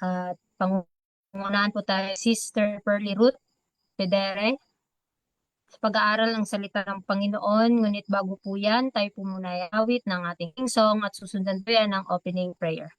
At pangungunahan po tayo Sister Pearly Ruth Pedere sa pag-aaral ng salita ng Panginoon. Ngunit bago po yan, tayo po muna ay awit ng ating song at susundan po yan ng opening prayer.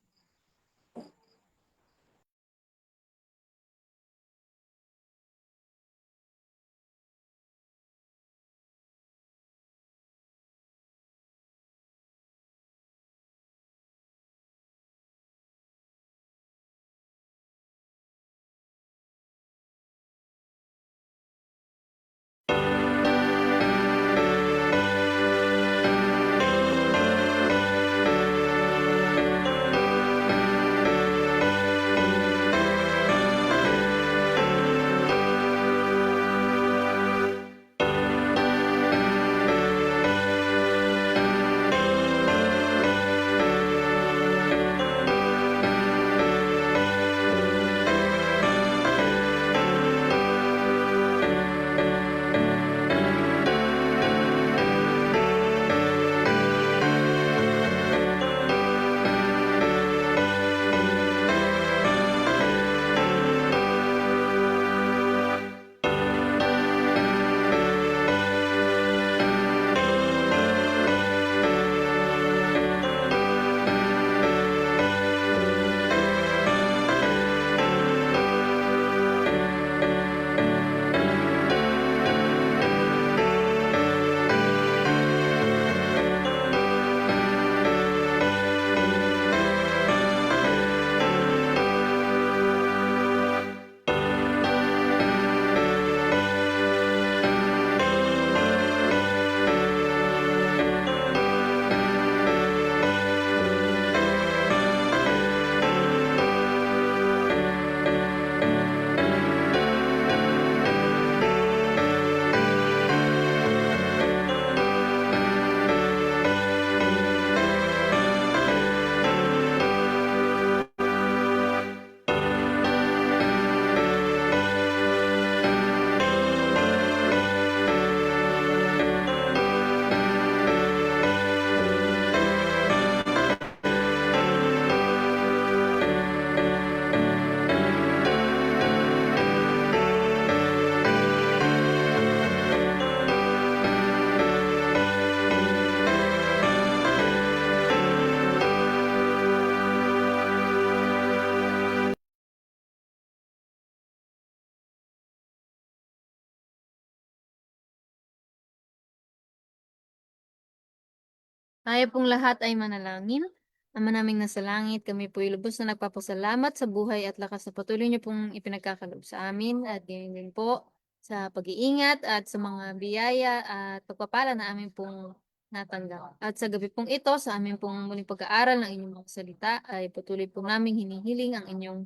Tayo pong lahat ay manalangin. Ama naming nasa langit, kami po ay lubos na nagpapasalamat sa buhay at lakas na patuloy niyo pong ipinagkakaloob sa amin at ganyan din po sa pag-iingat at sa mga biyaya at pagpapala na amin pong natanggap. At sa gabi pong ito, sa amin pong muling pag-aaral ng inyong mga salita, ay patuloy po naming hinihiling ang inyong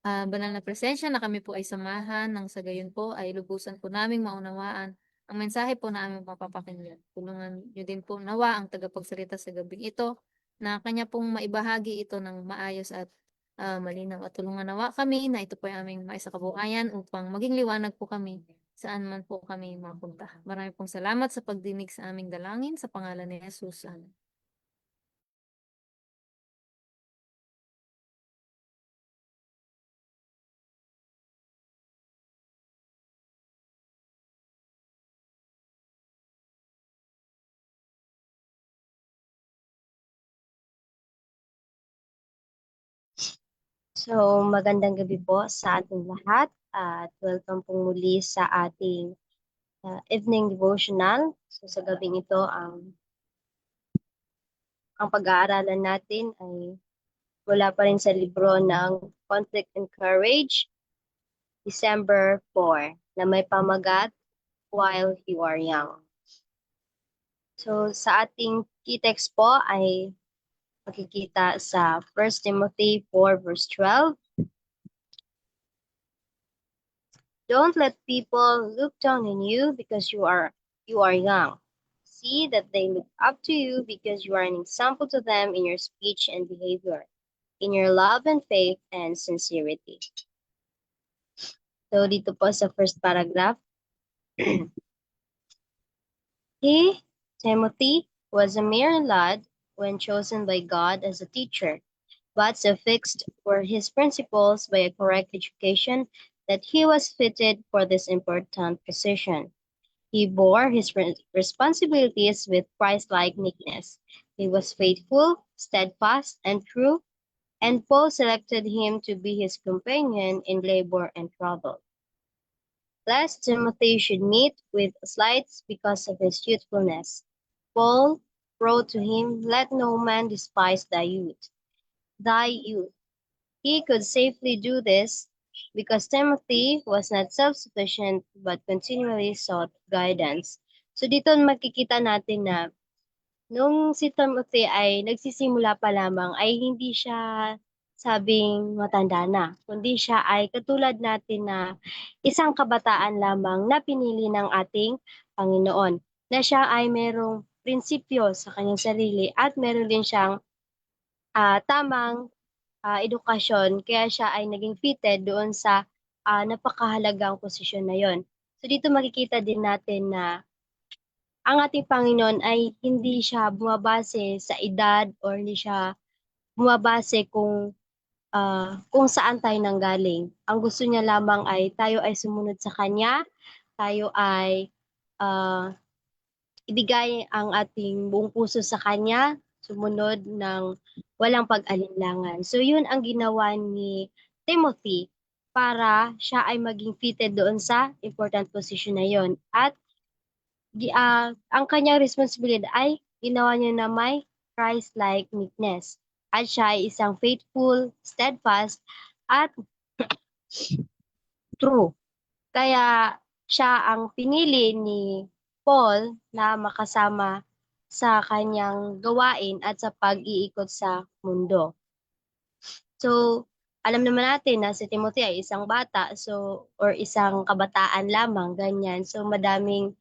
banal na presensya na kami po ay samahan nang sa gayon po ay lubusan po naming maunawaan ang mensahe po na aming mapapakinggan. Tulungan niyo din po nawa ang tagapagsalita sa gabing ito na kanya pong maibahagi ito ng maayos at malinaw. At tulungan nawa kami na ito po ay aming maisakabuhayan upang maging liwanag po kami saan man po kami mapunta. Marami pong salamat sa pagdinig sa aming dalangin sa pangalan ni Jesus. Amen. So, magandang gabi po sa ating lahat at welcome po muli sa ating evening devotional. So, sa gabing ito, ang pag-aaralan natin ay mula pa rin sa libro ng Conflict and Courage, December 4, na may pamagat, While You Are Young. So, sa ating key text po ay makikita sa 1 Timothy 4 verse 12. Don't let people look down on you because you are young. See that they look up to you because you are an example to them in your speech and behavior, in your love and faith and sincerity. So dito po sa first paragraph, he, Timothy, was a mere lad when chosen by God as a teacher but so fixed were his principles by a correct education that he was fitted for this important position. He bore his responsibilities with Christ-like meekness. He was faithful, steadfast, and true, and Paul selected him to be his companion in labor and trouble. Lest Timothy should meet with slights because of his youthfulness, Paul wrote to him, "Let no man despise thy youth." He could safely do this because Timothy was not self-sufficient but continually sought guidance. So dito makikita natin na nung si Timothy ay nagsisimula pa lamang ay hindi siya sabing matanda na, kundi siya ay katulad natin na isang kabataan lamang na pinili ng ating Panginoon, na siya ay merong prinsipyo sa kanyang sarili at meron din siyang tamang edukasyon, kaya siya ay naging fitted doon sa napakahalagang posisyon na yon. So dito makikita din natin na ang ating Panginoon ay hindi siya bumabase sa edad or hindi siya bumabase kung saan tayo nanggaling. Ang gusto niya lamang ay tayo ay sumunod sa Kanya, tayo ay ah, ibigay ang ating buong puso sa Kanya, sumunod ng walang pag-alinlangan. So yun ang ginawa ni Timothy para siya ay maging fitted doon sa important position na yon. At ang kanyang responsibilidad ay ginawa niya na may Christ-like meekness. At siya ay isang faithful, steadfast, at true. Kaya siya ang pinili ni Paul na makasama sa kanyang gawain at sa pag-iikot sa mundo. So, alam naman natin na si Timothy ay isang bata, or isang kabataan lamang, ganyan. So, madaming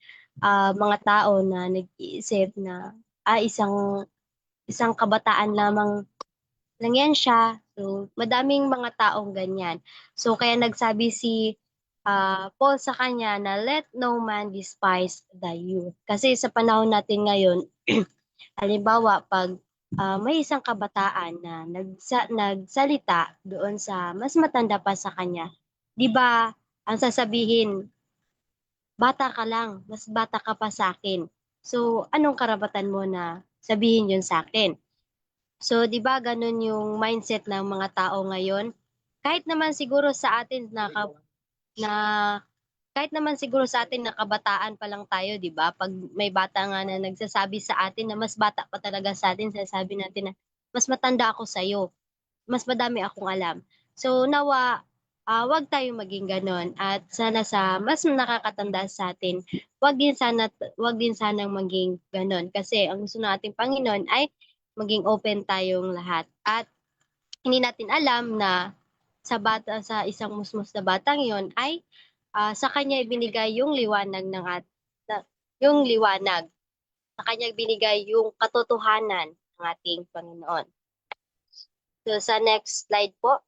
mga tao na nag-iisip na isang kabataan lamang lang yan siya. So, madaming mga taong ganyan. So, kaya nagsabi si Paul sa kanya na let no man despise the youth. Kasi sa panahon natin ngayon, halimbawa, pag may isang kabataan na nagsalita doon sa mas matanda pa sa kanya, di ba, ang sasabihin, bata ka lang, mas bata ka pa sa akin. So, anong karapatan mo na sabihin yun sa akin? So, di ba, ganun yung mindset ng mga tao ngayon? Kahit naman siguro sa atin na kahit naman siguro sa atin na kabataan pa lang tayo, 'di ba? Pag may bata nga na nagsasabi sa atin na mas bata pa talaga sa atin, sinasabi natin na mas matanda ako sa iyo, mas madami akong alam. So nawa wag tayong maging ganon at sana sa mas nakakatanda sa atin, wag din sanang maging ganon kasi ang gusto ng ating Panginoon ay maging open tayong lahat at hindi natin alam na sa isang musmus na batang yon ay sa kanya ibinigay yung liwanag yung liwanag. Sa kanya ibinigay yung katotohanan ng ating Panginoon. So sa next slide po.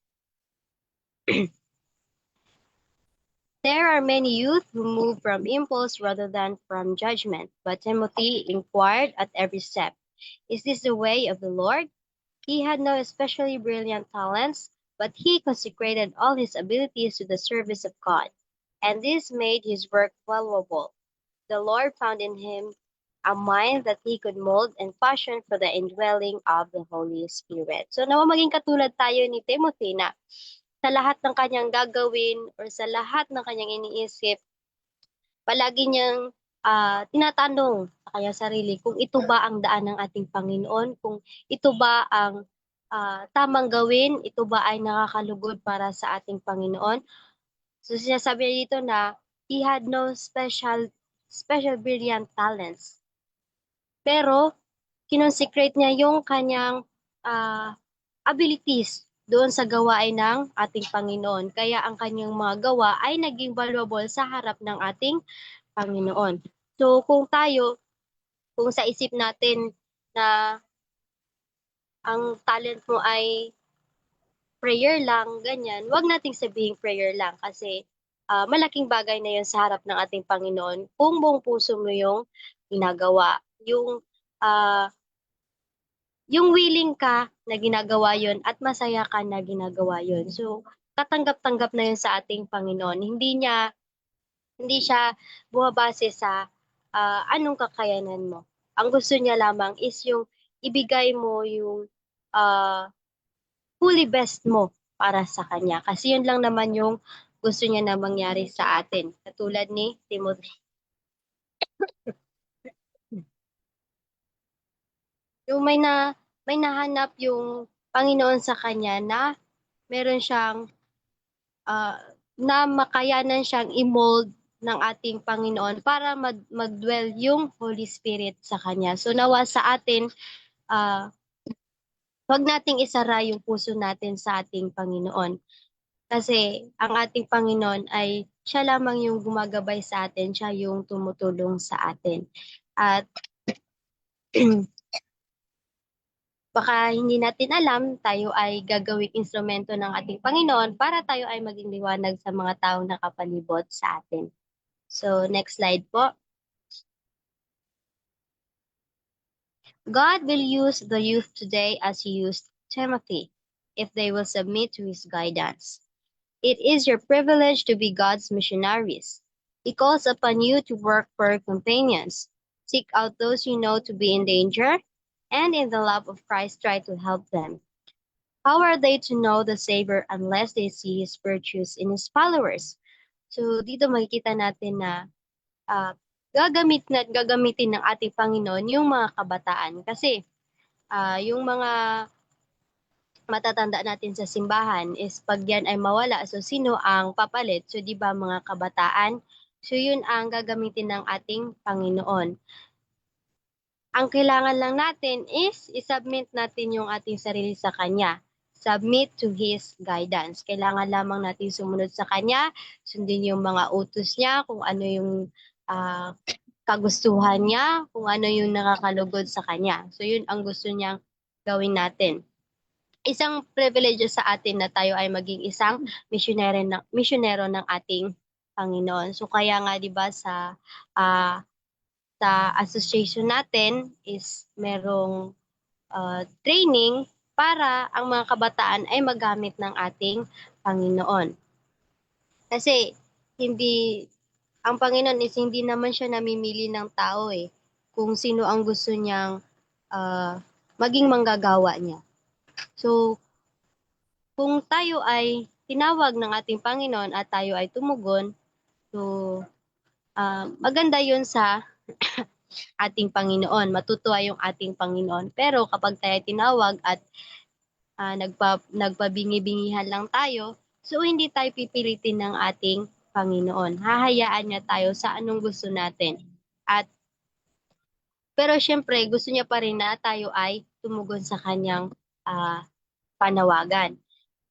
There are many youth who move from impulse rather than from judgment, but Timothy inquired at every step, "Is this the way of the Lord?" He had no especially brilliant talents, but he consecrated all his abilities to the service of God, and this made his work valuable. The Lord found in him a mind that he could mold and fashion for the indwelling of the Holy Spirit. So nawa maging katulad tayo ni Timothy na sa lahat ng kanyang gagawin or sa lahat ng kanyang iniisip, palagi niyang tinatanong sa kanyang sarili kung ito ba ang daan ng ating Panginoon, kung ito ba ang tamang gawin, ito ba ay nakakalugod para sa ating Panginoon. So sinasabi niya dito na he had no special brilliant talents. Pero kinonsecrate niya yung kanyang abilities doon sa gawain ng ating Panginoon. Kaya ang kanyang mga gawa ay naging valuable sa harap ng ating Panginoon. So kung sa isip natin na ang talent mo ay prayer lang, ganyan, wag nating sabihin prayer lang kasi malaking bagay na yun sa harap ng ating Panginoon kung buong puso mo yung ginagawa. Yung yung willing ka na ginagawa yon at masaya ka na ginagawa yon. So, katanggap-tanggap na yun sa ating Panginoon. Hindi siya bumabase sa anong kakayanan mo. Ang gusto niya lamang is yung ibigay mo yung ah, fully best mo para sa kanya. Kasi yun lang naman yung gusto niya na mangyari sa atin. Katulad ni Timothy. Yung may nahanap yung Panginoon sa kanya na meron siyang ah, na makayanan siyang i-mold ng ating Panginoon para mag-dwell yung Holy Spirit sa kanya. So nawa sa atin, ah, wag nating isara yung puso natin sa ating Panginoon. Kasi ang ating Panginoon ay siya lamang yung gumagabay sa atin, siya yung tumutulong sa atin. At baka hindi natin alam, tayo ay gagawing instrumento ng ating Panginoon para tayo ay maging liwanag sa mga taong nakapalibot sa atin. So, next slide po. God will use the youth today as He used Timothy, if they will submit to His guidance. It is your privilege to be God's missionaries. He calls upon you to work for your companions. Seek out those you know to be in danger, and in the love of Christ, try to help them. How are they to know the Savior unless they see His virtues in His followers? So, dito makikita natin na gagamitin ng ating Panginoon yung mga kabataan. Kasi yung mga matatanda natin sa simbahan is pag yan ay mawala, so sino ang papalit? So di ba mga kabataan? So yun ang gagamitin ng ating Panginoon. Ang kailangan lang natin is isubmit natin yung ating sarili sa Kanya. Submit to His guidance. Kailangan lamang natin sumunod sa Kanya, sundin yung mga utos niya, kung ano yung kagustuhan niya, kung ano yung nakakalugod sa Kanya. So yun ang gusto niyang gawin natin. Isang privilege sa atin na tayo ay maging isang misyonero ng ating Panginoon. So kaya nga 'di ba sa association natin is merong training para ang mga kabataan ay magamit ng ating Panginoon. Kasi ang Panginoon is hindi naman siya namimili ng tao kung sino ang gusto niyang maging manggagawa niya. So, kung tayo ay tinawag ng ating Panginoon at tayo ay tumugon, so maganda yun sa ating Panginoon, matutuwa yung ating Panginoon. Pero kapag tayo tinawag at nagpabingi-bingihan lang tayo, so hindi tayo pipilitin ng ating Panginoon. Hahayaan niya tayo sa anong gusto natin. Pero syempre, gusto niya pa rin na tayo ay tumugon sa kanyang panawagan.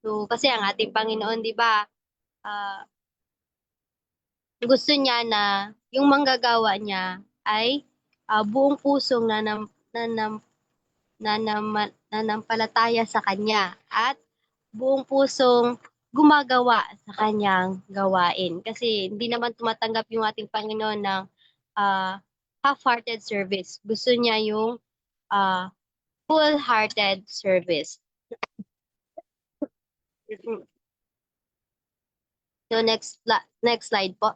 So, kasi ang ating Panginoon, di ba, gusto niya na yung manggagawa niya ay buong pusong nanampalataya sa kanya at buong pusong gumagawa sa kanyang gawain. Kasi hindi naman tumatanggap yung ating Panginoon ng half-hearted service. Gusto niya yung full-hearted service. So next slide po.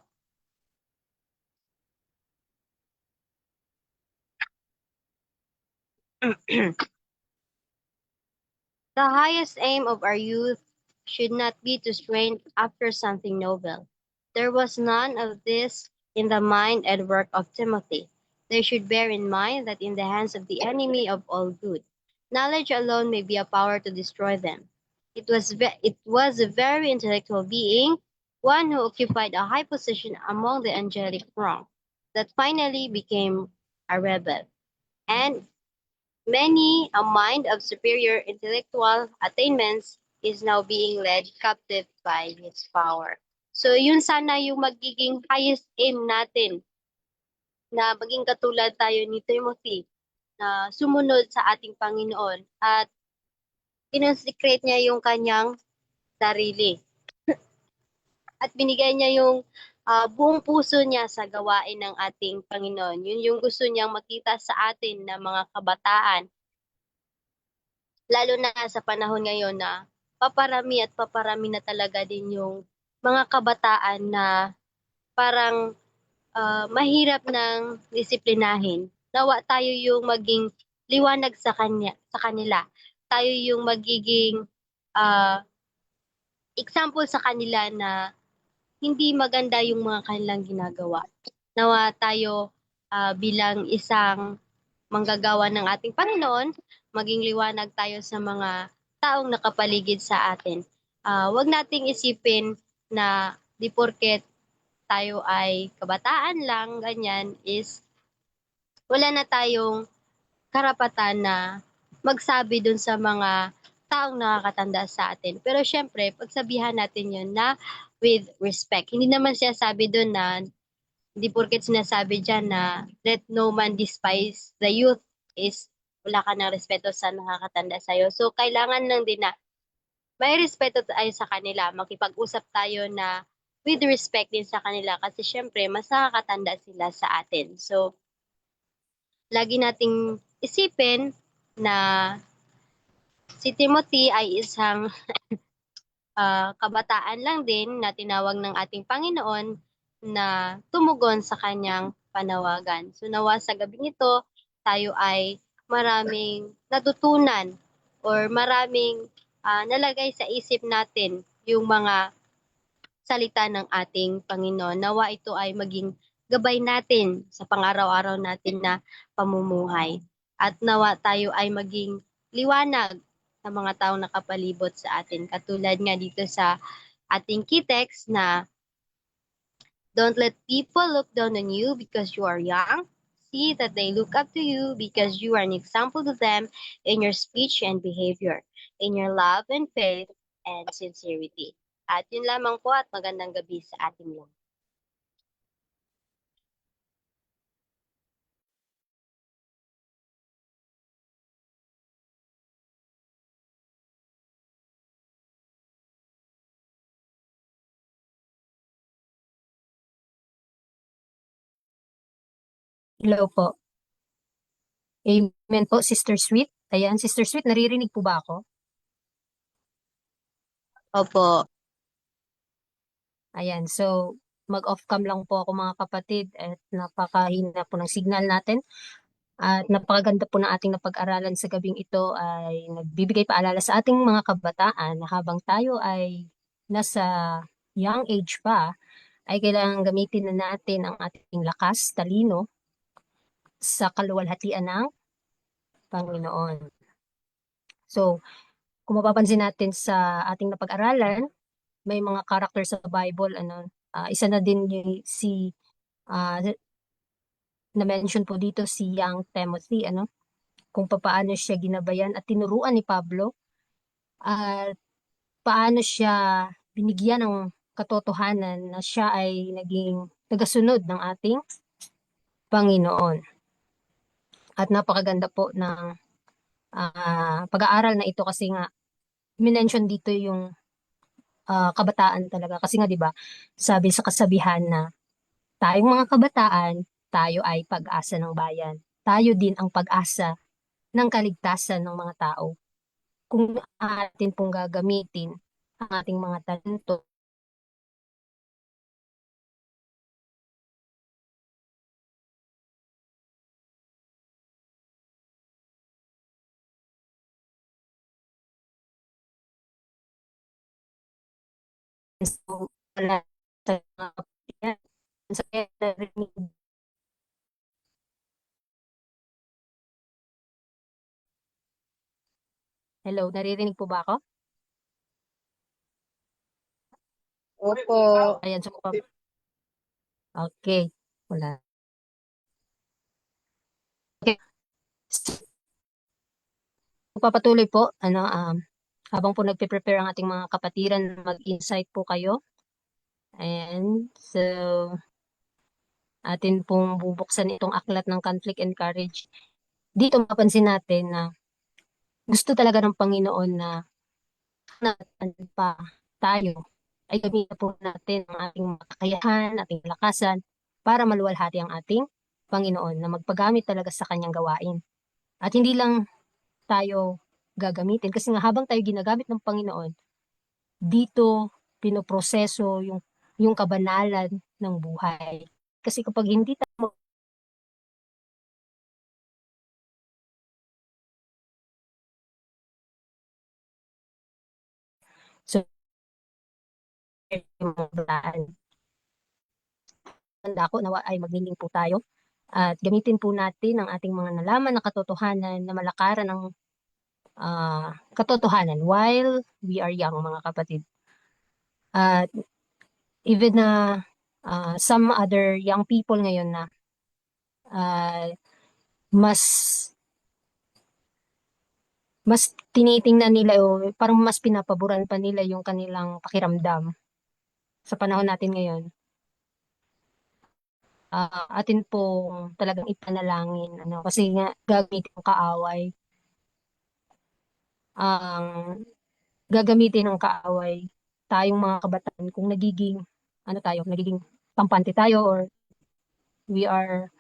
The highest aim of our youth should not be to strain after something noble. There was none of this in the mind and work of Timothy. They should bear in mind that in the hands of the enemy of all good, knowledge alone may be a power to destroy them. It was a very intellectual being, one who occupied a high position among the angelic throng, that finally became a rebel. And many a mind of superior intellectual attainments is now being led captive by his power. So yun sana yung magiging highest aim natin, na maging katulad tayo ni Timothy, na sumunod sa ating Panginoon at kinonsecrate niya yung kanyang sarili. At binigay niya yung buong puso niya sa gawain ng ating Panginoon. Yun yung gusto niyang makita sa atin na mga kabataan, lalo na sa panahon ngayon na paparami at paparami na talaga din yung mga kabataan na parang mahirap ng disiplinahin. Nawa tayo yung maging liwanag sa kanila. Tayo yung magiging ah, example sa kanila na hindi maganda yung mga kanilang ginagawa. Nawa tayo bilang isang manggagawa ng ating Panginoon, maging liwanag tayo sa mga taong nakapaligid sa atin. Wag nating isipin na di porket tayo ay kabataan lang, ganyan, is wala na tayong karapatan na magsabi dun sa mga taong nakakatanda sa atin. Pero syempre, pagsabihan natin yun na with respect. Hindi naman siya sabi dun na, hindi porket sinasabi dyan na let no man despise the youth is wala ka ng respeto sa nakakatanda sa'yo. So, kailangan lang din na may respeto tayo sa kanila. Makipag-usap tayo na with respect din sa kanila kasi syempre, mas nakakatanda sila sa atin. So, lagi nating isipin na si Timothy ay isang kabataan lang din na tinawag ng ating Panginoon na tumugon sa kanyang panawagan. So nawa sa gabing ito, tayo ay maraming natutunan or maraming nalagay sa isip natin yung mga salita ng ating Panginoon. Nawa ito ay maging gabay natin sa pang-araw-araw natin na pamumuhay. At nawa tayo ay maging liwanag sa mga taong nakapalibot sa atin. Katulad nga dito sa ating key text na don't let people look down on you because you are young. See that they look up to you because you are an example to them in your speech and behavior, in your love and faith and sincerity. At yun lamang po at magandang gabi sa ating lahat. Hello po. Amen po, Sister Sweet. Ayan, Sister Sweet, naririnig po ba ako? Opo. Ayan, so mag-off cam lang po ako mga kapatid at napakahina po ng signal natin. At napakaganda po ng ating napag-aralan sa gabing ito ay nagbibigay paalala sa ating mga kabataan na habang tayo ay nasa young age pa, ay kailangan gamitin na natin ang ating lakas, talino sa kaluwalhatian ng Panginoon. So, kung mapapansin natin sa ating napag-aralan, may mga character sa Bible, isa na din si na-mention po dito si young Timothy, kung paano siya ginabayan at tinuruan ni Pablo at paano siya binigyan ng katotohanan na siya ay naging tagasunod ng ating Panginoon. At napakaganda po ng pag-aaral na ito kasi nga minention dito yung kabataan talaga. Kasi nga 'di ba, sabi sa kasabihan na tayong mga kabataan, tayo ay pag-asa ng bayan. Tayo din ang pag-asa ng kaligtasan ng mga tao. Kung atin pong gagamitin ang ating mga talento so, wala tayong mga kapatiran. So, hello, naririnig po ba ako? Opo. Ayan, so, okay, wala. Okay. Papatuloy po, habang po nagpe-prepare ang ating mga kapatiran, mag-insight po kayo. And so, atin pong bubuksan itong aklat ng conflict and courage. Dito mapansin natin na gusto talaga ng Panginoon na natin pa tayo ay gamitin po natin ang ating mga kakayahan, ating lakasan para maluwalhati ang ating Panginoon na magpagamit talaga sa kanyang gawain. At hindi lang tayo gagamitin. Kasi nga habang tayo ginagamit ng Panginoon, dito pinoproseso yung kabanalan ng buhay. Kasi kapag hindi tayo so, yung mga kabataan, tanda ko nawa ay magniling po tayo at gamitin po natin ang ating mga nalaman na katotohanan na malakaran ng katotohanan while we are young, mga kapatid. At even na some other young people ngayon na ah, mas mas tinitingnan nila o parang mas pinapaboran pa nila yung kanilang pakiramdam sa panahon natin ngayon. Atin pong talagang ipanalangin, kasi nga gagamitin ng kaaway, ang gagamitin ng kaaway tayong mga kabataan kung nagiging kampante tayo or we are,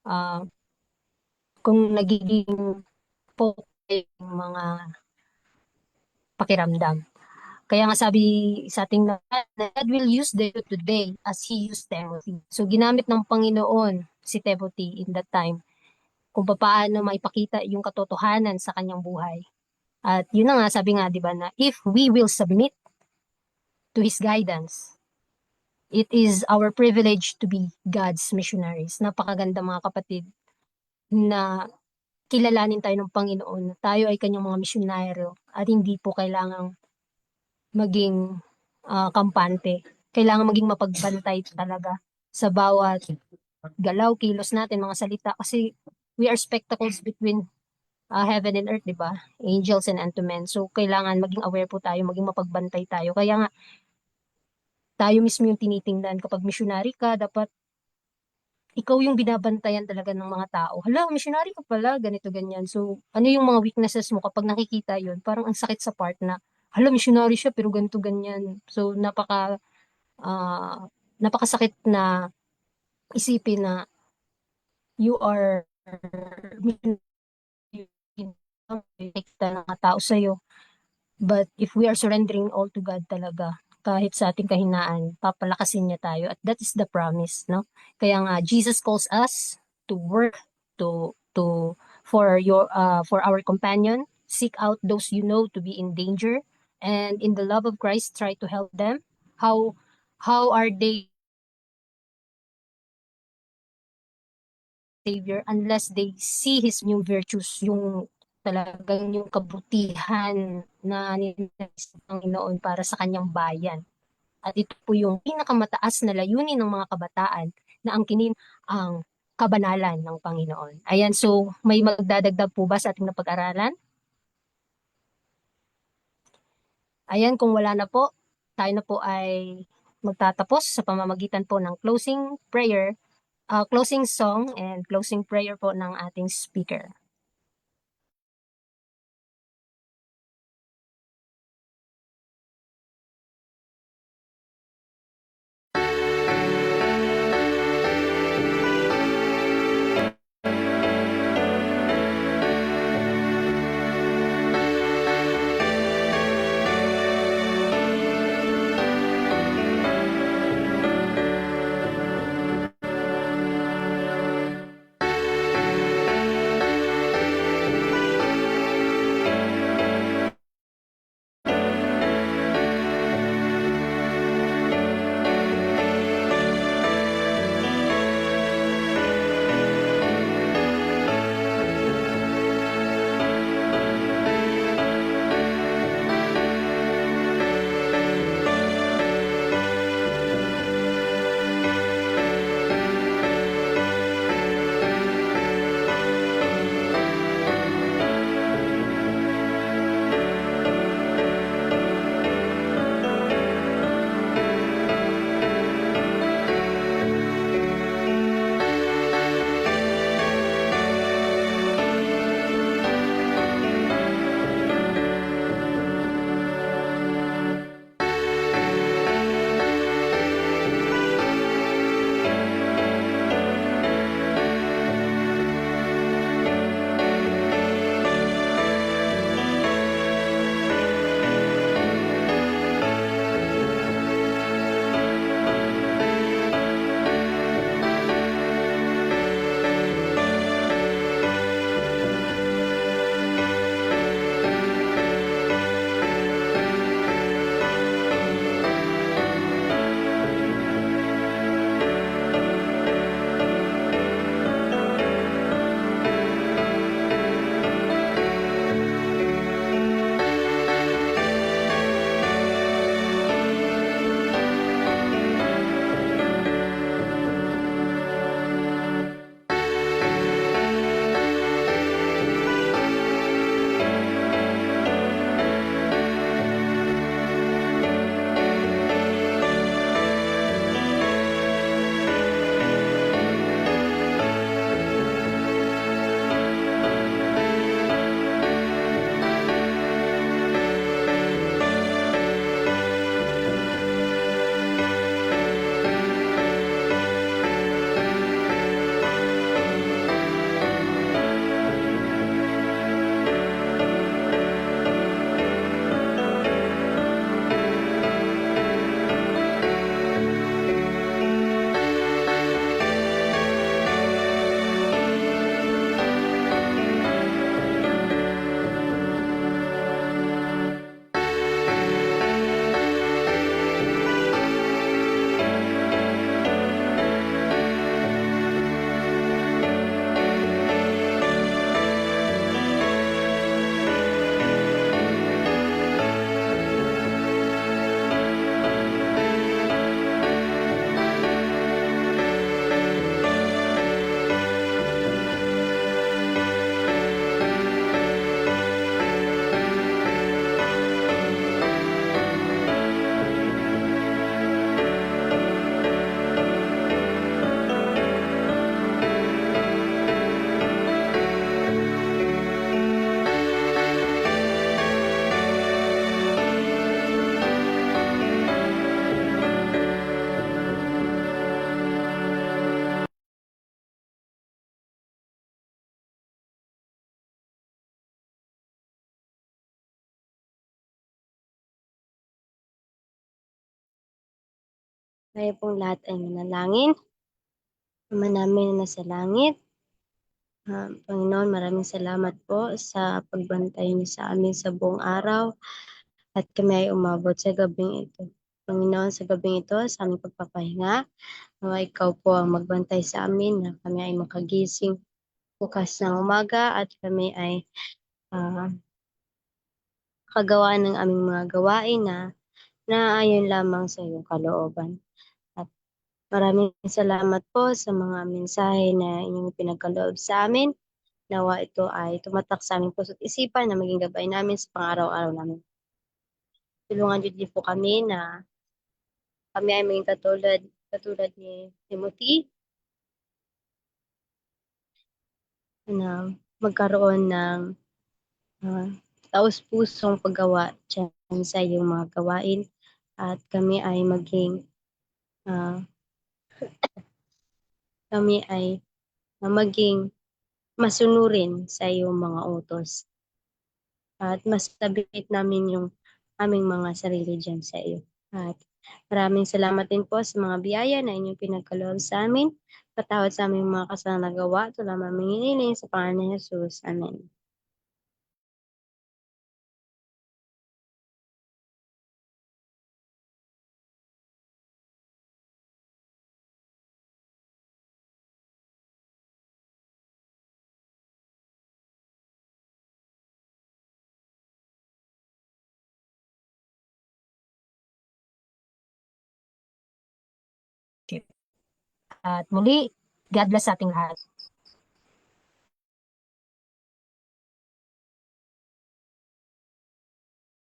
ah, kung nagiging focus yung mga pakiramdam. Kaya nga sabi sa ating lahat, God will use them today as He used Timothy. So ginamit ng Panginoon si Timothy in that time kung paano maipakita yung katotohanan sa kanyang buhay. At yun na nga, sabi nga, di ba, na if we will submit to His guidance, it is our privilege to be God's missionaries. Napakaganda, mga kapatid, na kilalanin tayo ng Panginoon na tayo ay kanyang mga misyonaryo at hindi po kailangang maging kampante. Kailangan maging mapagbantay talaga sa bawat galaw, kilos natin, mga salita. Kasi we are spectacles between heaven and earth, di ba? Angels and unto men. So, kailangan maging aware po tayo, maging mapagbantay tayo. Kaya nga, tayo mismo yung tinitingnan. Kapag missionary ka, dapat ikaw yung binabantayan talaga ng mga tao. Hala, missionary ka pala, ganito, ganyan. So, ano yung mga weaknesses mo kapag nakikita yun? Parang ang sakit sa part na, hala, missionary siya, pero ganito, ganyan. So, napakasakit na isipin na you are nakikita ng mga tao sa'yo. But if we are surrendering all to God talaga, kahit sa ating kahinaan, papalakasin niya tayo. At that is the promise, no? Kaya nga, Jesus calls us to work for our companion, seek out those you know to be in danger, and in the love of Christ, try to help them. How are they Savior unless they see His new virtues, yung talagang yung kabutihan na ninais ng Panginoon para sa kanyang bayan. At ito po yung pinakamataas na layunin ng mga kabataan na angkinin ang kabanalan ng Panginoon. Ayan, so may magdadagdag po ba sa ating napag-aralan? Ayan, kung wala na po, tayo na po ay magtatapos sa pamamagitan po ng closing prayer, closing song and closing prayer po ng ating speaker. Tayo pong lahat ay manalangin. Ama namin na nasa langit, Panginoon, maraming salamat po sa pagbantay niyo sa amin sa buong araw at kami ay umabot sa gabing ito. Panginoon, sa gabing ito, sa aming pagpapahinga, ikaw po ang magbantay sa amin na kami ay makagising bukas ng umaga at kami ay ah, kagawa ng aming mga gawain na naayon lamang sa iyong kalooban. At maraming salamat po sa mga mensahe na inyong pinagkaloob sa amin. Nawa ito ay tumatak sa aming puso't isipan na maging gabay namin sa pang-araw-araw namin. Tulungan niyo din po kami na kami ay maging katulad ni Timothy na magkaroon ng ah, taus-pusong paggawa dyan sa iyong mga gawain at kami ay ah, maging masunurin sa iyong mga utos at mas tabit namin yung aming mga sarili dyan sa iyo. At maraming salamat din po sa mga biyaya na inyong pinagkaloob sa amin. Patawad sa aming mga kasalang nagawa. Ito lamang hinihiling sa pangalan ni Jesus. Amen. At muli, God bless sa ating lahat.